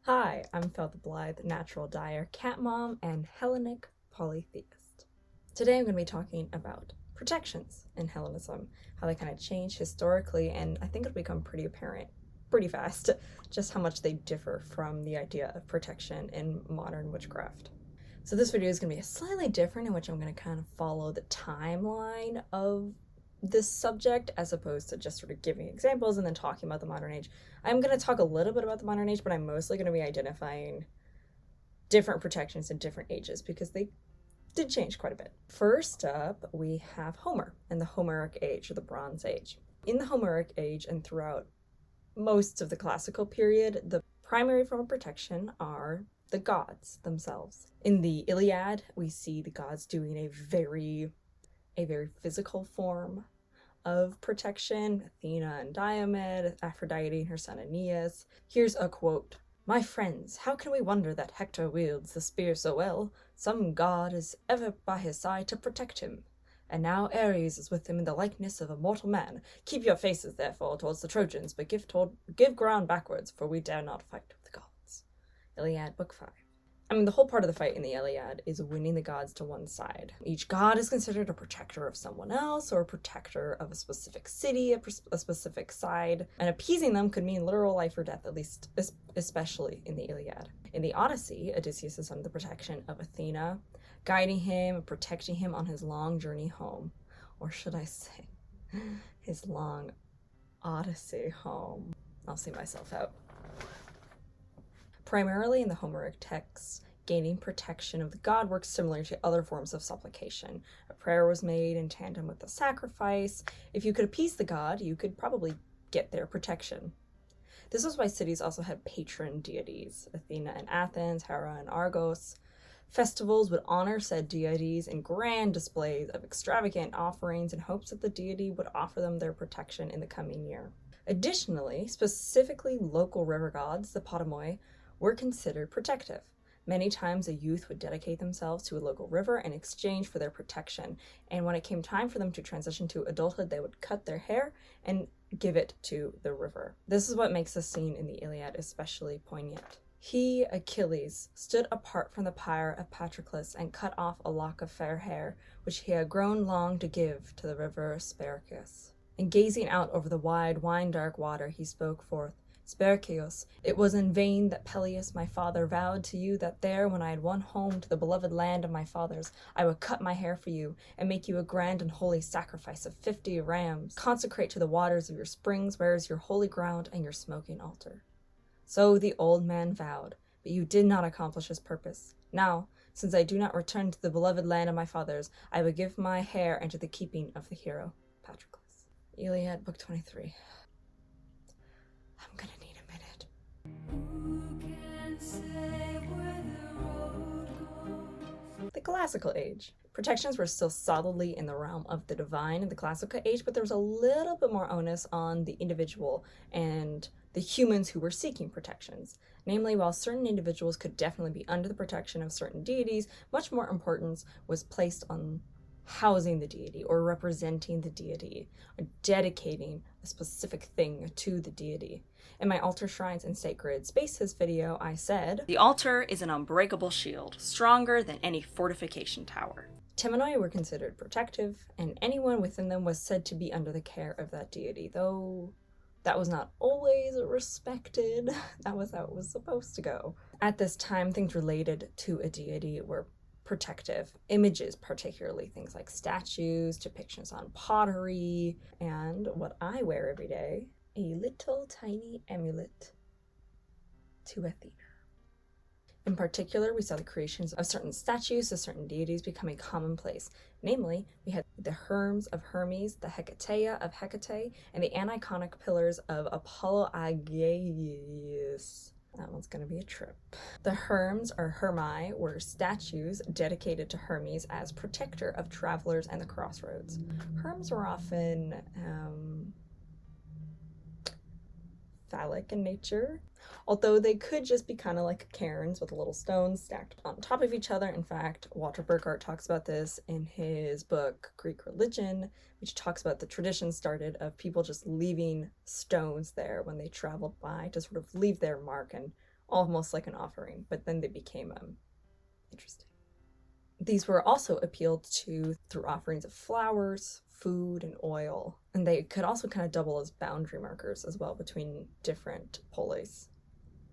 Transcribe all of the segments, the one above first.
Hi, I'm Fel the Blythe, natural dyer, cat mom, and Hellenic polytheist. Today I'm going to be talking about protections in Hellenism, how they kind of change historically, and I think it'll become pretty apparent pretty fast just how much they differ from the idea of protection in modern witchcraft. So this video is going to be slightly different in which I'm going to kind of follow the timeline of this subject as opposed to just sort of giving examples and then talking about the modern age. I'm going to talk a little bit about the modern age, but I'm mostly going to be identifying different protections in different ages because they did change quite a bit. First up, we have Homer and the Homeric Age, or the Bronze Age. In the Homeric Age and throughout most of the classical period, the primary form of protection are the gods themselves. In the Iliad, we see the gods doing a very physical form of protection. Athena and Diomed, Aphrodite and her son Aeneas. Here's a quote. "My friends, how can we wonder that Hector wields the spear so well? Some god is ever by his side to protect him. And now Ares is with him in the likeness of a mortal man. Keep your faces, therefore, towards the Trojans, but give ground backwards, for we dare not fight with the gods." Iliad, Book 5. The whole part of the fight in the Iliad is winning the gods to one side. Each god is considered a protector of someone else, or a protector of a specific city, a specific side, and appeasing them could mean literal life or death, at least, especially in the Iliad. In the Odyssey, Odysseus is under the protection of Athena, guiding him and protecting him on his long journey home. Or should I say, his long Odyssey home. I'll see myself out. Primarily in the Homeric texts, gaining protection of the god works similar to other forms of supplication. A prayer was made in tandem with the sacrifice. If you could appease the god, you could probably get their protection. This was why cities also had patron deities, Athena in Athens, Hera in Argos. Festivals would honor said deities in grand displays of extravagant offerings in hopes that the deity would offer them their protection in the coming year. Additionally, specifically local river gods, the Potamoi, were considered protective. Many times a youth would dedicate themselves to a local river in exchange for their protection, and when it came time for them to transition to adulthood, they would cut their hair and give it to the river. This is what makes the scene in the Iliad especially poignant. He, Achilles, stood apart from the pyre of Patroclus and cut off a lock of fair hair, which he had grown long to give to the river Spercheios. And gazing out over the wide, wine-dark water, he spoke forth, "Spercheios, it was in vain that Peleus my father vowed to you that there, when I had won home to the beloved land of my fathers, I would cut my hair for you, and make you a grand and holy sacrifice of 50 rams, consecrate to the waters of your springs, where is your holy ground and your smoking altar. So the old man vowed, but you did not accomplish his purpose. Now, since I do not return to the beloved land of my fathers, I will give my hair into the keeping of the hero, Patroclus." Iliad, Book 23. I'm gonna need a minute. Who can say where the road goes? The Classical Age. Protections were still solidly in the realm of the divine in the Classical Age, but there was a little bit more onus on the individual and the humans who were seeking protections. Namely, while certain individuals could definitely be under the protection of certain deities, much more importance was placed on housing the deity or representing the deity or dedicating a specific thing to the deity. In my Altar Shrines and Sacred Spaces video, I said, "The altar is an unbreakable shield, stronger than any fortification tower." Temenoi were considered protective, and anyone within them was said to be under the care of that deity, though that was not always respected. That was how it was supposed to go. At this time, things related to a deity were protective. Images, particularly things like statues, depictions on pottery, and what I wear every day, a little tiny amulet to Athena. In particular, we saw the creations of certain statues of certain deities becoming commonplace. Namely, we had the Herms of Hermes, the Hekataia of Hekataia, and the aniconic pillars of Apollo Agyieus. That one's going to be a trip. The Herms, or Hermi, were statues dedicated to Hermes as protector of travelers and the crossroads. Herms were often phallic in nature, although they could just be kind of like cairns with little stones stacked on top of each other. In fact, Walter Burkert talks about this in his book Greek Religion, which talks about the tradition started of people just leaving stones there when they traveled by to sort of leave their mark and almost like an offering, but then they became interesting. These were also appealed to through offerings of flowers, food, and oil, and they could also kind of double as boundary markers as well between different polis.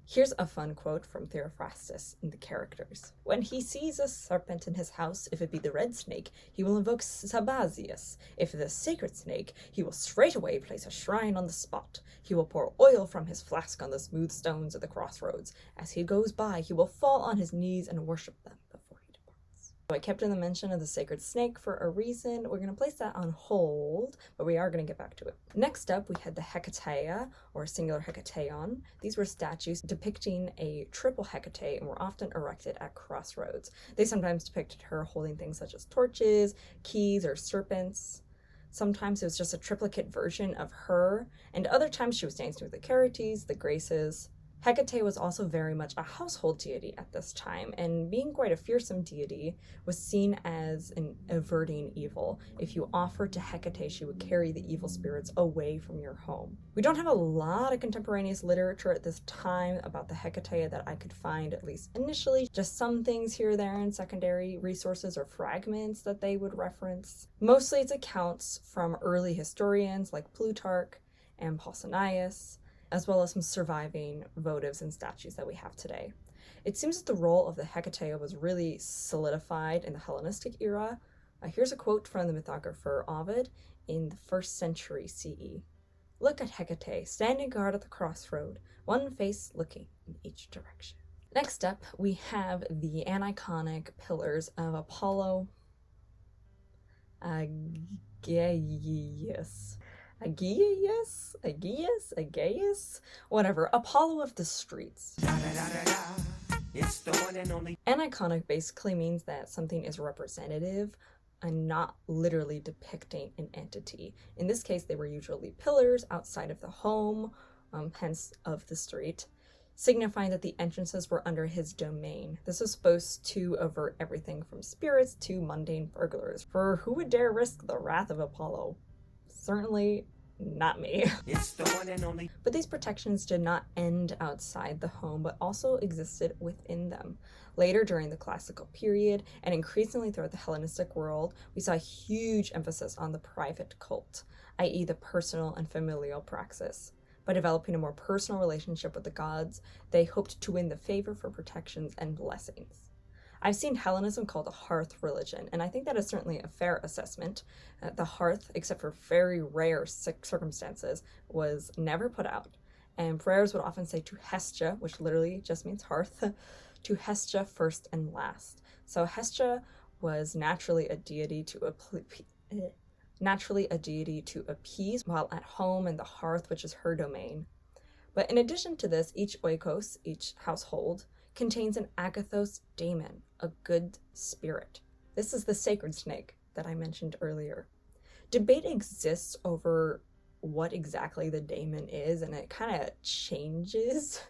Here's a fun quote from Theophrastus in the Characters. When he sees a serpent in his house, if it be the red snake, he will invoke Sabazius. If the sacred snake, he will straightway place a shrine on the spot. He will pour oil from his flask on the smooth stones at the crossroads. As he goes by, he will fall on his knees and worship them before he departs. So I kept in the mention of the sacred snake for a reason. We're going to place that on hold, but we are going to get back to it. Next up, we had the Hekataia, or singular Hekataion. These were statues depicting a triple Hekate and were often erected at crossroads. They sometimes depicted her holding things such as torches, keys, or serpents. Sometimes it was just a triplicate version of her, and other times she was dancing with the Charites, the Graces. Hekate was also very much a household deity at this time, and being quite a fearsome deity, was seen as an averting evil. If you offered to Hekate, she would carry the evil spirits away from your home. We don't have a lot of contemporaneous literature at this time about the Hekataia that I could find, at least initially. Just some things here or there in secondary resources or fragments that they would reference. Mostly it's accounts from early historians like Plutarch and Pausanias, as well as some surviving votives and statues that we have today. It seems that the role of the Hekataia was really solidified in the Hellenistic era. Here's a quote from the mythographer Ovid in the 1st century CE. Look at Hekate, standing guard at the crossroad, one face looking in each direction. Next up, we have the aniconic pillars of Apollo Agyieus. Agyieus? Whatever. Apollo of the streets. It's the one and only. Aniconic basically means that something is representative and not literally depicting an entity. In this case, they were usually pillars outside of the home, hence of the street, signifying that the entrances were under his domain. This was supposed to avert everything from spirits to mundane burglars. For who would dare risk the wrath of Apollo? Certainly not me. It's the one and only. But these protections did not end outside the home, but also existed within them. Later, during the classical period, and increasingly throughout the Hellenistic world, we saw a huge emphasis on the private cult, i.e. the personal and familial praxis. By developing a more personal relationship with the gods, they hoped to win the favor for protections and blessings. I've seen Hellenism called a hearth religion, and I think that is certainly a fair assessment. The hearth, except for very rare circumstances, was never put out, and prayers would often say to Hestia, which literally just means hearth, to Hestia first and last. So Hestia was naturally a deity to appease while at home in the hearth, which is her domain. But in addition to this, each oikos, each household, contains an Agathos Daimon, a good spirit. This is the sacred snake that I mentioned earlier. Debate exists over what exactly the daemon is, and it kind of changes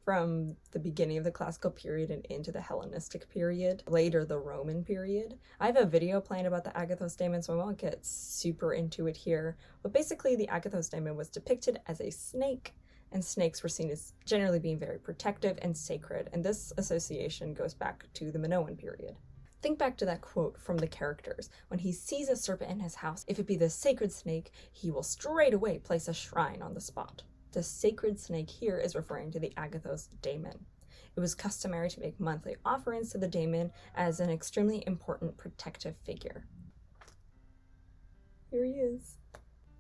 from the beginning of the classical period and into the Hellenistic period, later the Roman period. I have a video planned about the Agathos Daimon, so I won't get super into it here, but basically the Agathos Daimon was depicted as a snake, and snakes were seen as generally being very protective and sacred, and this association goes back to the Minoan period. Think back to that quote from the Characters. When he sees a serpent in his house, if it be the sacred snake, he will straightway place a shrine on the spot. The sacred snake here is referring to the Agathos Daimon. It was customary to make monthly offerings to the daemon as an extremely important protective figure. Here he is.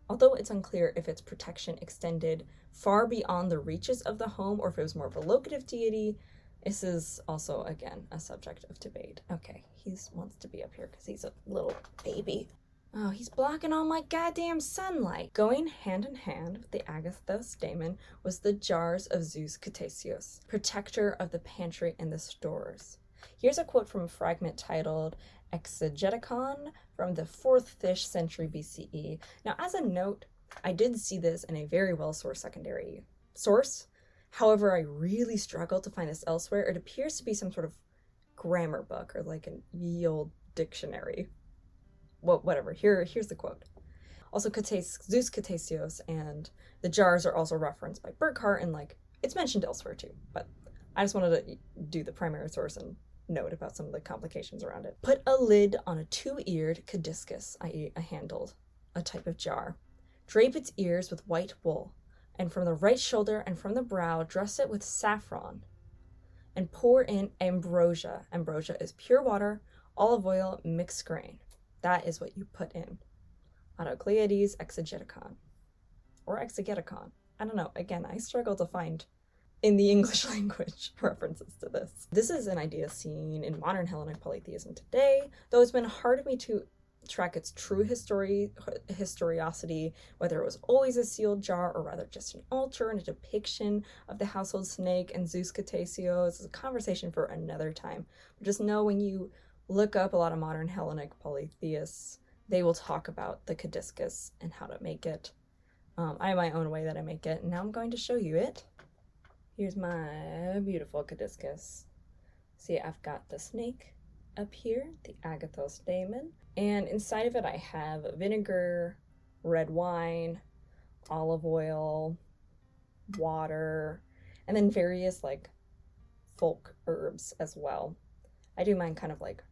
Although it's unclear if its protection extended far beyond the reaches of the home or if it was more of a locative deity, this is also, again, a subject of debate. Okay, he wants to be up here because he's a little baby. Oh, he's blocking all my goddamn sunlight. Going hand in hand with the Agathos Daimon was the jars of Zeus Ktesios, protector of the pantry and the stores. Here's a quote from a fragment titled Exegeticon from the 4th-ish century BCE. Now, as a note, I did see this in a very well-sourced secondary source. However, I really struggled to find this elsewhere. It appears to be some sort of grammar book or like an ye olde dictionary. Well, whatever. Here's the quote. Also, Zeus Ktesios and the jars are also referenced by Burkert, and it's mentioned elsewhere too. But I just wanted to do the primary source and note about some of the complications around it. Put a lid on a 2-eared Kadiskos, i.e. a handled, a type of jar. Drape its ears with white wool, and from the right shoulder and from the brow dress it with saffron, and pour in ambrosia. Ambrosia is pure water, olive oil, mixed grain. That is what you put in. Autocleides exegeticon. Or exegeticon. I don't know. Again, I struggle to find in the English language references to this. This is an idea seen in modern Hellenic polytheism today, though it's been hard for me to track its true historicity, whether it was always a sealed jar or rather just an altar and a depiction of the household snake and Zeus Ktesios. It's a conversation for another time. But just know when you look up a lot of modern Hellenic polytheists, they will talk about the Kadiskos and how to make it. I have my own way that I make it, and now I'm going to show you it. Here's my beautiful Kadiskos. See, I've got the snake up here, the Agathos Daimon, and inside of it I have vinegar, red wine, olive oil, water, and then various like folk herbs as well. I do mine kind of like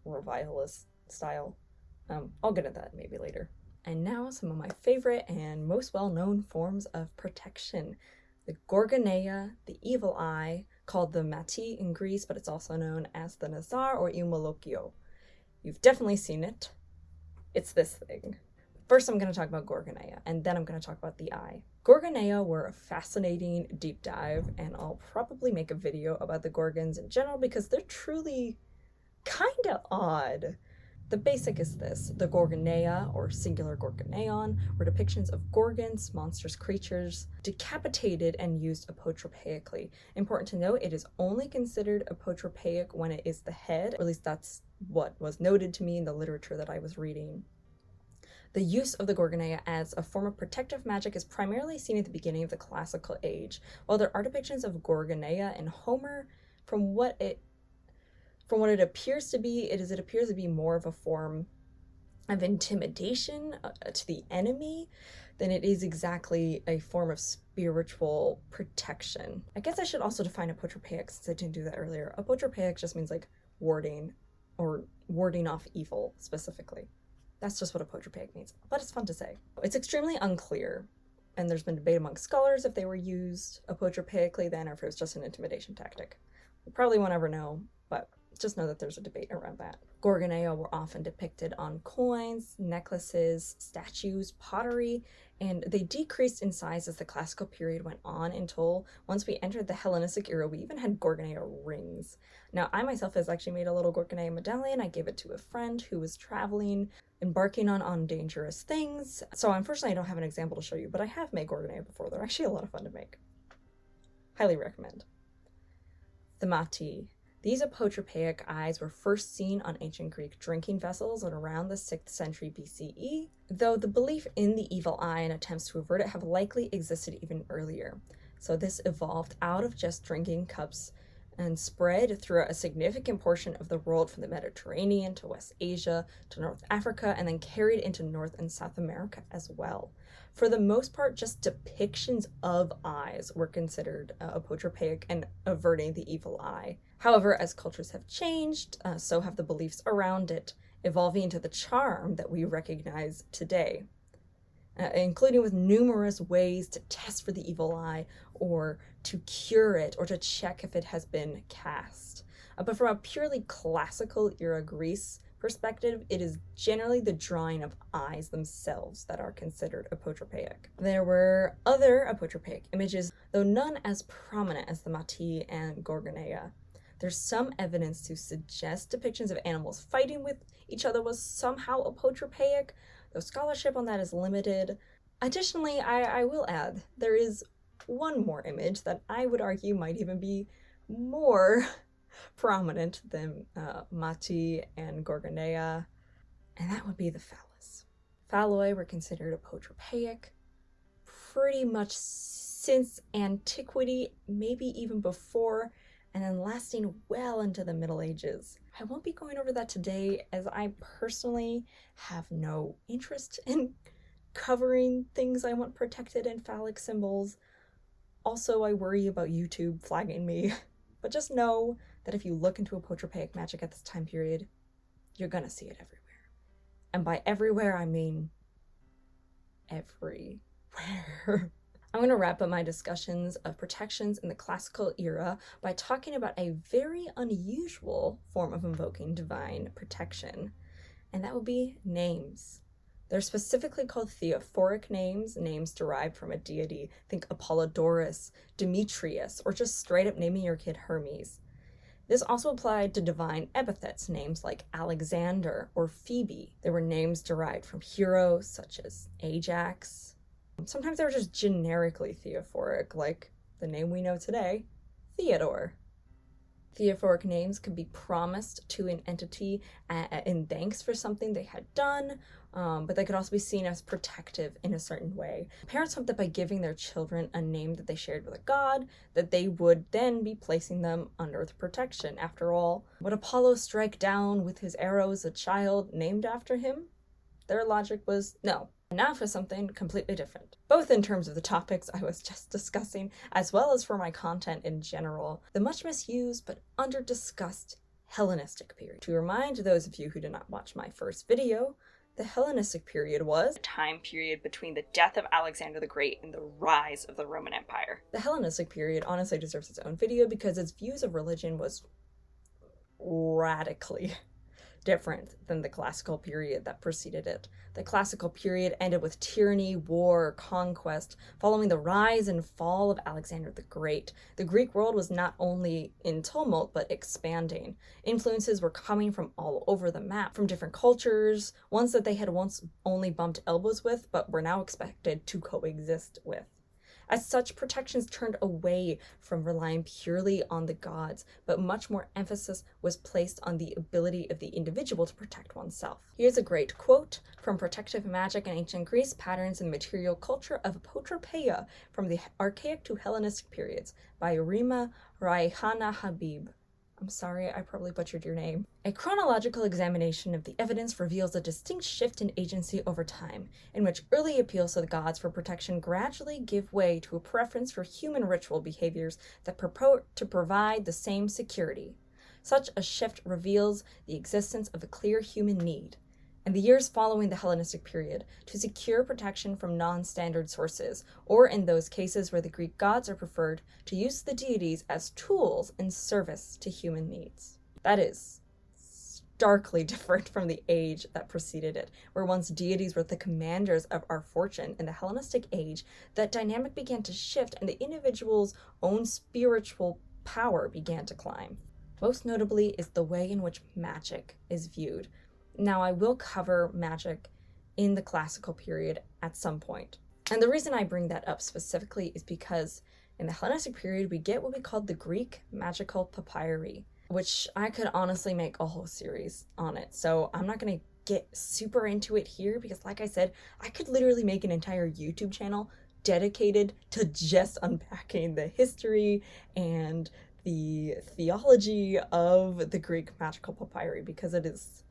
revivalist style. I'll get into that maybe later. And now some of my favorite and most well-known forms of protection. The Gorgoneia, the evil eye, called the Mati in Greece, but it's also known as the Nazar or Eumolokio. You've definitely seen it. It's this thing. First I'm going to talk about Gorgoneia, and then I'm going to talk about the eye. Gorgoneia were a fascinating deep dive, and I'll probably make a video about the Gorgons in general because they're truly kind of odd. The basic is this. The Gorgoneia, or singular Gorgoneion, were depictions of gorgons, monstrous creatures, decapitated and used apotropaically. Important to note, it is only considered apotropaic when it is the head, or at least that's what was noted to me in the literature that I was reading. The use of the Gorgoneia as a form of protective magic is primarily seen at the beginning of the Classical Age. While there are depictions of Gorgoneia in Homer, from what it appears to be, it appears to be more of a form of intimidation to the enemy than it is exactly a form of spiritual protection. I guess I should also define apotropaic since I didn't do that earlier. Apotropaic just means like warding or warding off evil specifically. That's just what apotropaic means, but it's fun to say. It's extremely unclear, and there's been debate among scholars if they were used apotropaically then or if it was just an intimidation tactic. We probably won't ever know, but just know that there's a debate around that. Gorgoneia were often depicted on coins, necklaces, statues, pottery, and they decreased in size as the classical period went on until once we entered the Hellenistic era, we even had Gorgoneia rings. Now, I myself has actually made a little Gorgoneia medallion. I gave it to a friend who was traveling, embarking on dangerous things. So unfortunately, I don't have an example to show you, but I have made Gorgoneia before. They're actually a lot of fun to make. Highly recommend. The Mati. These apotropaic eyes were first seen on ancient Greek drinking vessels at around the 6th century BCE, though the belief in the evil eye and attempts to avert it have likely existed even earlier. So this evolved out of just drinking cups and spread through a significant portion of the world from the Mediterranean to West Asia to North Africa and then carried into North and South America as well. For the most part, just depictions of eyes were considered apotropaic and averting the evil eye. However, as cultures have changed, so have the beliefs around it, evolving into the charm that we recognize today, including with numerous ways to test for the evil eye or to cure it or to check if it has been cast. But from a purely classical era Greece perspective, it is generally the drawing of eyes themselves that are considered apotropaic. There were other apotropaic images, though none as prominent as the Mati and Gorgoneia. There's some evidence to suggest depictions of animals fighting with each other was somehow apotropaic, though scholarship on that is limited. Additionally, I will add, there is one more image that I would argue might even be more prominent than Mati and Gorgoneia, and that would be the phallus. Phalloi were considered apotropaic pretty much since antiquity, maybe even before, and then lasting well into the Middle Ages. I won't be going over that today as I personally have no interest in covering things I want protected in phallic symbols, Also, I worry about YouTube flagging me. But just know that if you look into apotropaic magic at this time period, you're gonna see it everywhere. And by everywhere, I mean everywhere. I'm going to wrap up my discussions of protections in the classical era by talking about a very unusual form of invoking divine protection, and that would be names. They're specifically called Theophoric names, names derived from a deity. Think Apollodorus, Demetrius, or just straight up naming your kid Hermes. This also applied to divine epithets, names like Alexander or Phoebe. They were names derived from heroes such as Ajax. Sometimes they were just generically theophoric, like the name we know today, Theodore. Theophoric names could be promised to an entity in thanks for something they had done, but they could also be seen as protective in a certain way. Parents hoped that by giving their children a name that they shared with a god, that they would then be placing them under the protection. After all, would Apollo strike down with his arrows a child named after him? Their logic was no. Now for something completely different, both in terms of the topics I was just discussing, as well as for my content in general, the much misused but under-discussed Hellenistic period. To remind those of you who did not watch my first video, the Hellenistic period was a time period between the death of Alexander the Great and the rise of the Roman Empire. The Hellenistic period honestly deserves its own video because its views of religion was radically different than the classical period that preceded it. The classical period ended with tyranny, war, conquest, following the rise and fall of Alexander the Great. The Greek world was not only in tumult, but expanding. Influences were coming from all over the map, from different cultures, ones that they had once only bumped elbows with, but were now expected to coexist with. As such, protections turned away from relying purely on the gods, but much more emphasis was placed on the ability of the individual to protect oneself. Here's a great quote from Protective Magic in Ancient Greece, Patterns in Material Culture of Apotropeia from the Archaic to Hellenistic Periods by Rima Raihana Habib. I'm sorry, I probably butchered your name. A chronological examination of the evidence reveals a distinct shift in agency over time, in which early appeals to the gods for protection gradually give way to a preference for human ritual behaviors that purport to provide the same security. Such a shift reveals the existence of a clear human need, in the years following the Hellenistic period, to secure protection from non-standard sources, or in those cases where the Greek gods are preferred, to use the deities as tools in service to human needs. That is starkly different from the age that preceded it, where once deities were the commanders of our fortune. In the Hellenistic age, that dynamic began to shift and the individual's own spiritual power began to climb. Most notably is the way in which magic is viewed. Now, I will cover magic in the classical period at some point. And the reason I bring that up specifically is because in the Hellenistic period, we get what we call the Greek magical papyri, which I could honestly make a whole series on it. So I'm not going to get super into it here because, like I said, I could literally make an entire YouTube channel dedicated to just unpacking the history and the theology of the Greek magical papyri because it is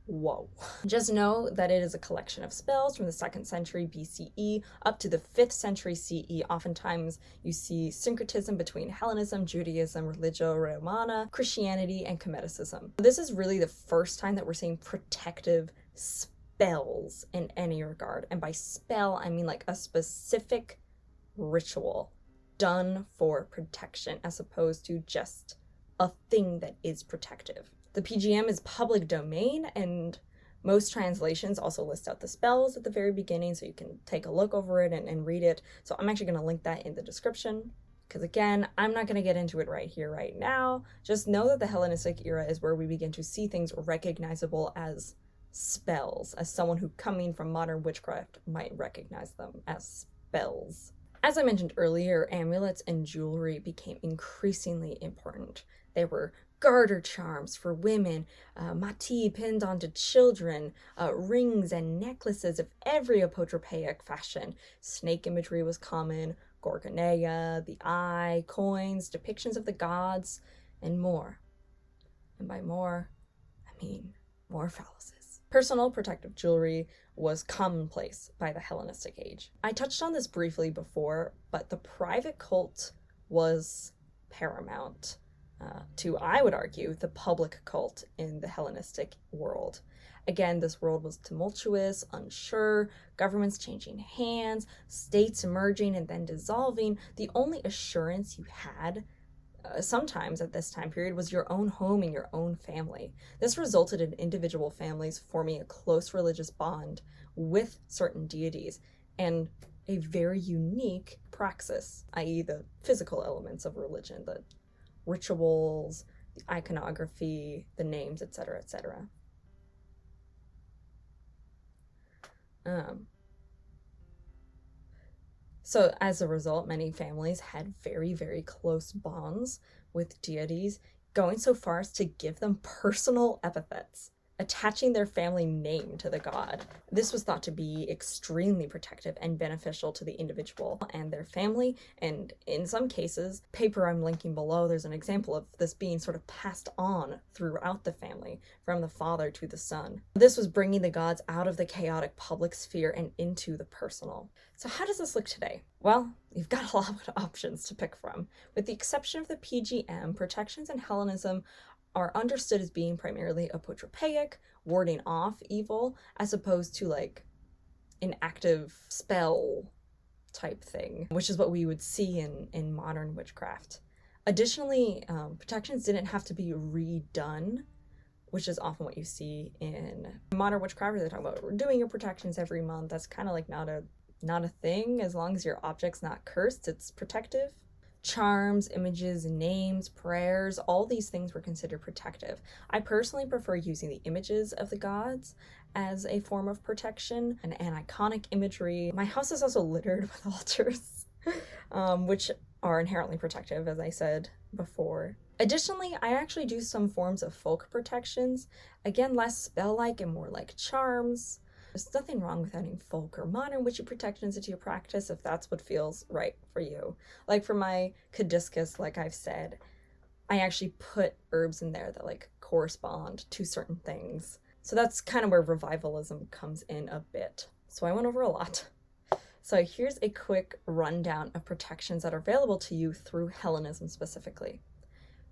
whoa. Just know that it is a collection of spells from the 2nd century BCE up to the 5th century CE. Oftentimes you see syncretism between Hellenism, Judaism, Religio Romana, Christianity, and Cometicism. This is really the first time that we're seeing protective spells in any regard. And by spell, I mean like a specific ritual done for protection as opposed to just a thing that is protective. The PGM is public domain, and most translations also list out the spells at the very beginning, so you can take a look over it and read it. So I'm actually going to link that in the description, because again, I'm not going to get into it right here, right now. Just know that the Hellenistic era is where we begin to see things recognizable as spells, as someone who, coming from modern witchcraft, might recognize them as spells. As I mentioned earlier, amulets and jewelry became increasingly important. They were garter charms for women, mati pinned onto children, rings and necklaces of every apotropaic fashion. Snake imagery was common, Gorgoneia, the eye, coins, depictions of the gods, and more. And by more, I mean more phalluses. Personal protective jewelry was commonplace by the Hellenistic Age. I touched on this briefly before, but the private cult was paramount to, I would argue, the public cult in the Hellenistic world. Again, this world was tumultuous, unsure, governments changing hands, states emerging and then dissolving. The only assurance you had sometimes at this time period was your own home and your own family. This resulted in individual families forming a close religious bond with certain deities and a very unique praxis, i.e. the physical elements of religion, the rituals, the iconography, the names, etc., etc. So as a result, many families had very, very close bonds with deities, going so far as to give them personal epithets, attaching their family name to the god. This was thought to be extremely protective and beneficial to the individual and their family, and in some cases, paper I'm linking below, there's an example of this being sort of passed on throughout the family, from the father to the son. This was bringing the gods out of the chaotic public sphere and into the personal. So how does this look today? Well, you've got a lot of options to pick from. With the exception of the PGM, protections in Hellenism are understood as being primarily apotropaic, warding off evil, as opposed to like an active spell type thing, which is what we would see in modern witchcraft. Additionally, protections didn't have to be redone, which is often what you see in modern witchcraft, where they talk about doing your protections every month. That's kind of like not a thing. As long as your object's not cursed, it's protective. Charms, images, names, prayers, all these things were considered protective. I personally prefer using the images of the gods as a form of protection, an iconic imagery. My house is also littered with altars, which are inherently protective, as I said before. Additionally, I actually do some forms of folk protections, again less spell-like and more like charms. There's nothing wrong with adding folk or modern witchy protections into your practice if that's what feels right for you. Like for my Kadiskos, like I've said, I actually put herbs in there that like correspond to certain things. So that's kind of where revivalism comes in a bit. So I went over a lot. So here's a quick rundown of protections that are available to you through Hellenism specifically.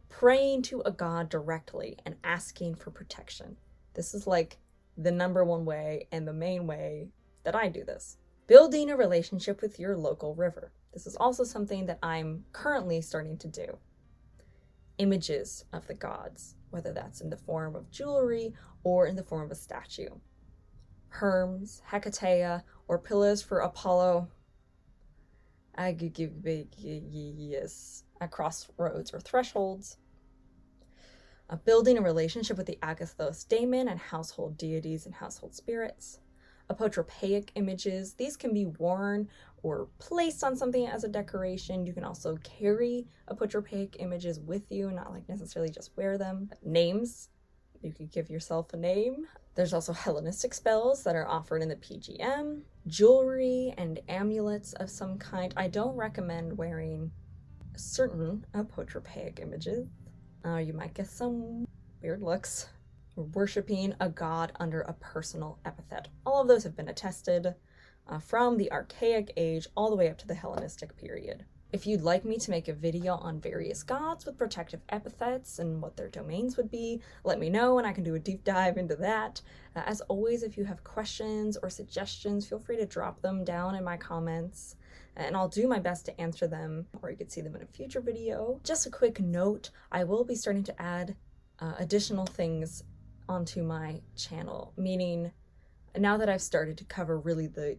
Praying to a god directly and asking for protection. This is like the number one way and the main way that I do this. Building a relationship with your local river. This is also something that I'm currently starting to do. Images of the gods, whether that's in the form of jewelry or in the form of a statue. Herms, Hekataia, or pillars for Apollo, Agyieus, at crossroads or thresholds. Building a relationship with the Agathos Daimon and household deities and household spirits. Apotropaic images. These can be worn or placed on something as a decoration. You can also carry apotropaic images with you, not like necessarily just wear them. Names. You could give yourself a name. There's also Hellenistic spells that are offered in the PGM. Jewelry and amulets of some kind. I don't recommend wearing certain apotropaic images. You might get some weird looks. Worshipping a god under a personal epithet. All of those have been attested from the Archaic Age all the way up to the Hellenistic period. If you'd like me to make a video on various gods with protective epithets and what their domains would be, let me know and I can do a deep dive into that. As always, if you have questions or suggestions, feel free to drop them down in my comments, and I'll do my best to answer them, or you could see them in a future video. Just a quick note, I will be starting to add additional things onto my channel, meaning now that I've started to cover really the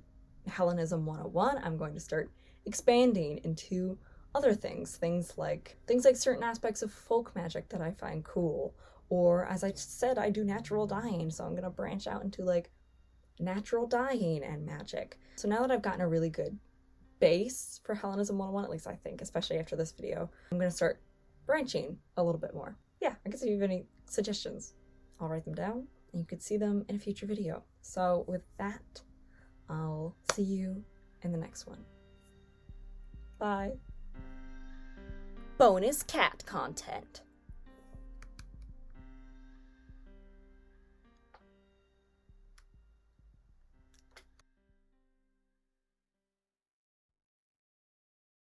Hellenism 101, I'm going to start expanding into other things like certain aspects of folk magic that I find cool, or as I said, I do natural dyeing, so I'm going to branch out into like natural dyeing and magic. So now that I've gotten a really good base for Hellenism 101, at least I think, especially after this video, I'm going to start branching a little bit more. Yeah, I guess if you have any suggestions, I'll write them down and you could see them in a future video. So with that, I'll see you in the next one. Bye. Bonus cat content.